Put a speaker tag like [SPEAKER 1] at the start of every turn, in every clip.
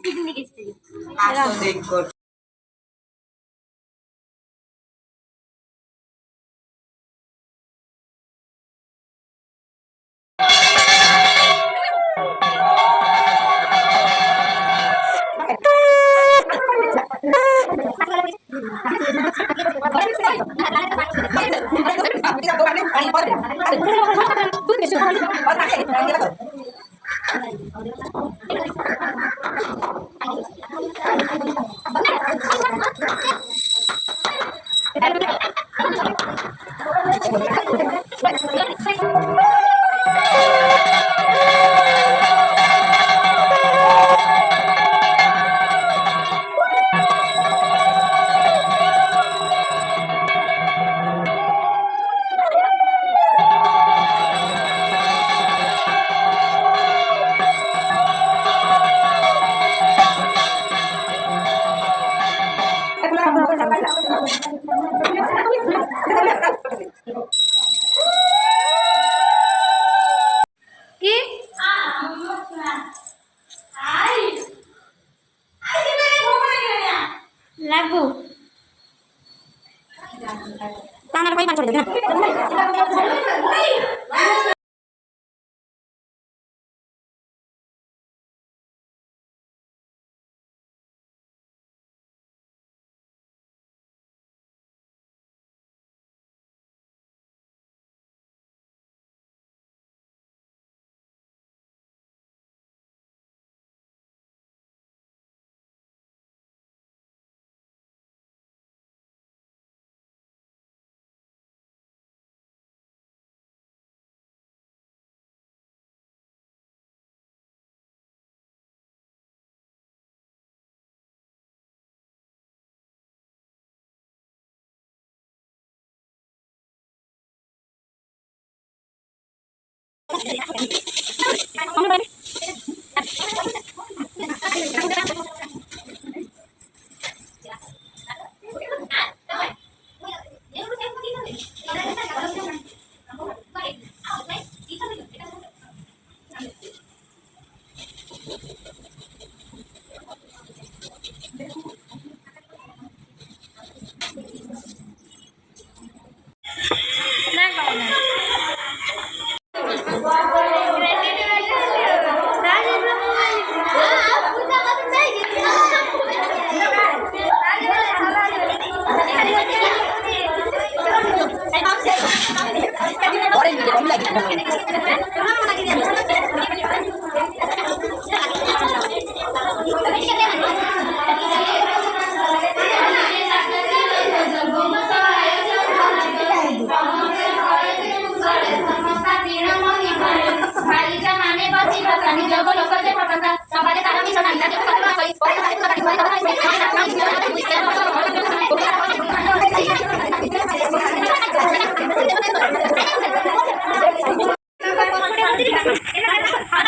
[SPEAKER 1] Picnic এসেছি
[SPEAKER 2] আসো দেখো
[SPEAKER 1] লাগবো তানার ভাই বাঁচা দেবে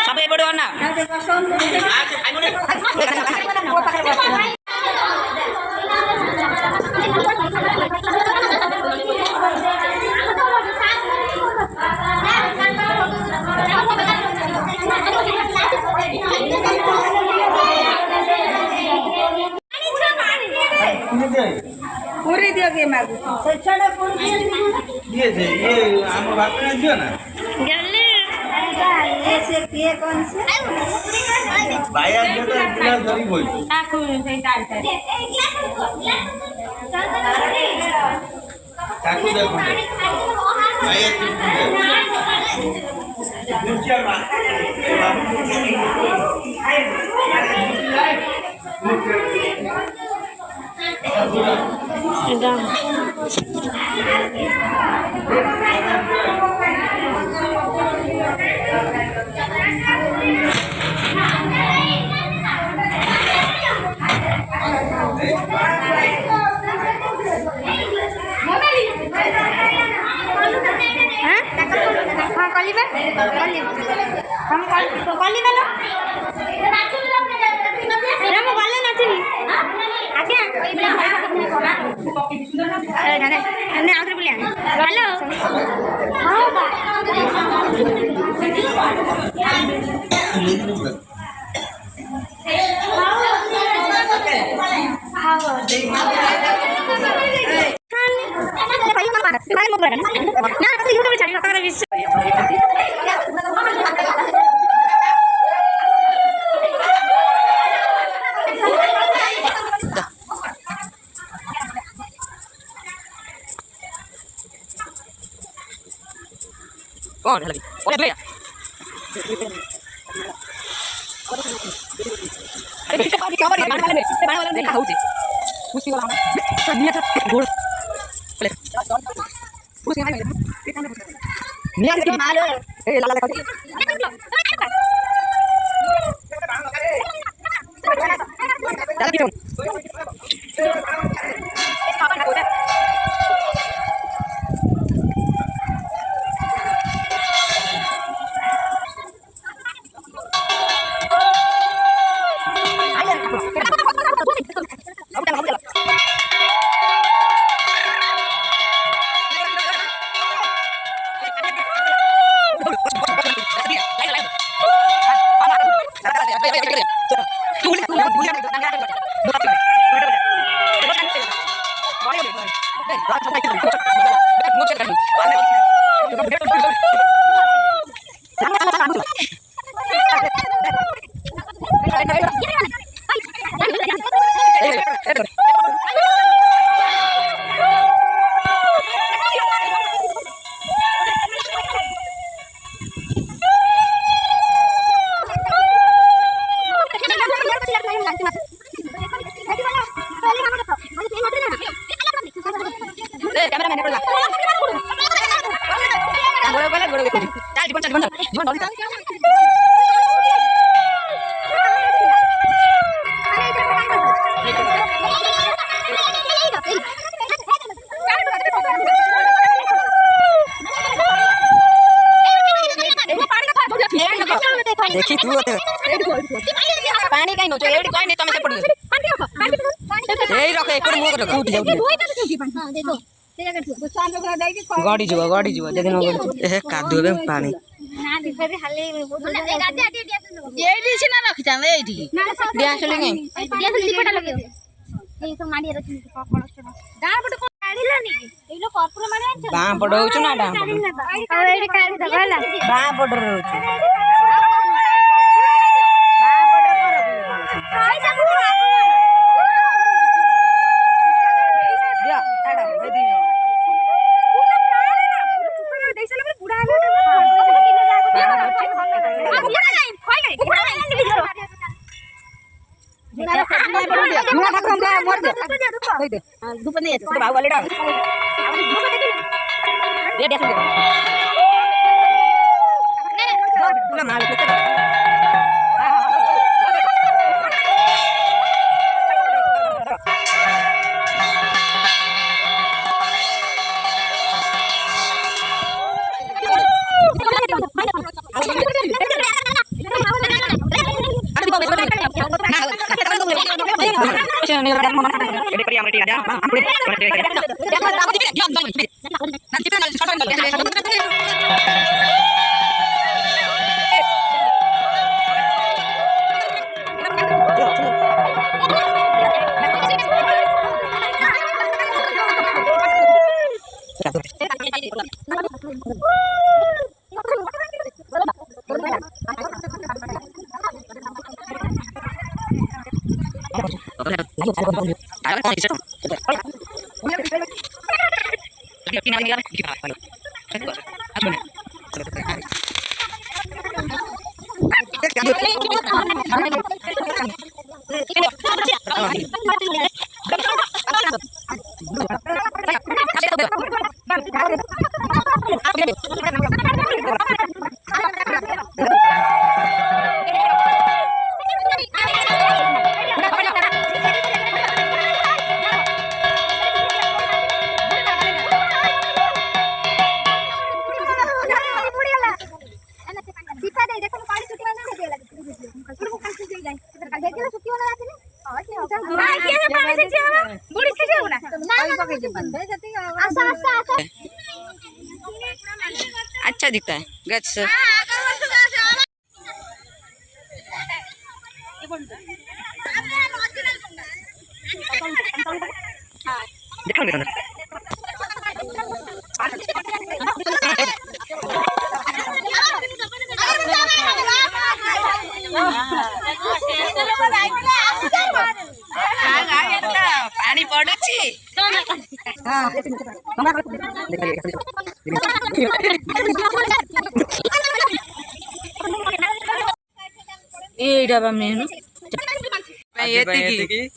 [SPEAKER 2] সবাই বড় না
[SPEAKER 1] पूरी दियो के मार छड़ा पूरी
[SPEAKER 3] दिए थे ये हम बात कर दियो ना
[SPEAKER 1] जल्दी ऐसे किए कौन से
[SPEAKER 3] भाया जो तो गिलास धरी बोल
[SPEAKER 1] ताकू से डालते
[SPEAKER 3] चाकू देखो भाया दूसरा बात
[SPEAKER 1] हम कॉली वाला राम वाला नाचनी आगे ने आउटर बोलिया हेलो हां
[SPEAKER 2] कौन है लगी ओए भैया अरे पीछे पानी पानी वाले ने खाऊ छे मुसी वाला तो निया था गोल ले मुसी वाला निया के मालो ए लाला का चल की देखी तू होते पानी कहीं नोचो एडी कोई नहीं तमे से पड़ एई रखे एक मुंह रखे उठ जाऊ हां देखो गाड़ी जुआ दे देनो ए कादु बे पानी ना दिफरे हाले गाडी आडी एडी से ना रखी जावे एडी दियास लेगे दियास लिपटा लगे ए तो माडी रखी कोलस्ट्रॉल डाळ पट को काढिला नी ए लो कर्पूर माडी आछ बा पडौछ ना डाळ पड और एडी काढी दबाला बा पड रहउछ अच्छा दिखता है गच
[SPEAKER 4] देखा देखा
[SPEAKER 1] पानी पड़ुची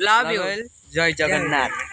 [SPEAKER 4] लव यू
[SPEAKER 3] जय जगन्नाथ।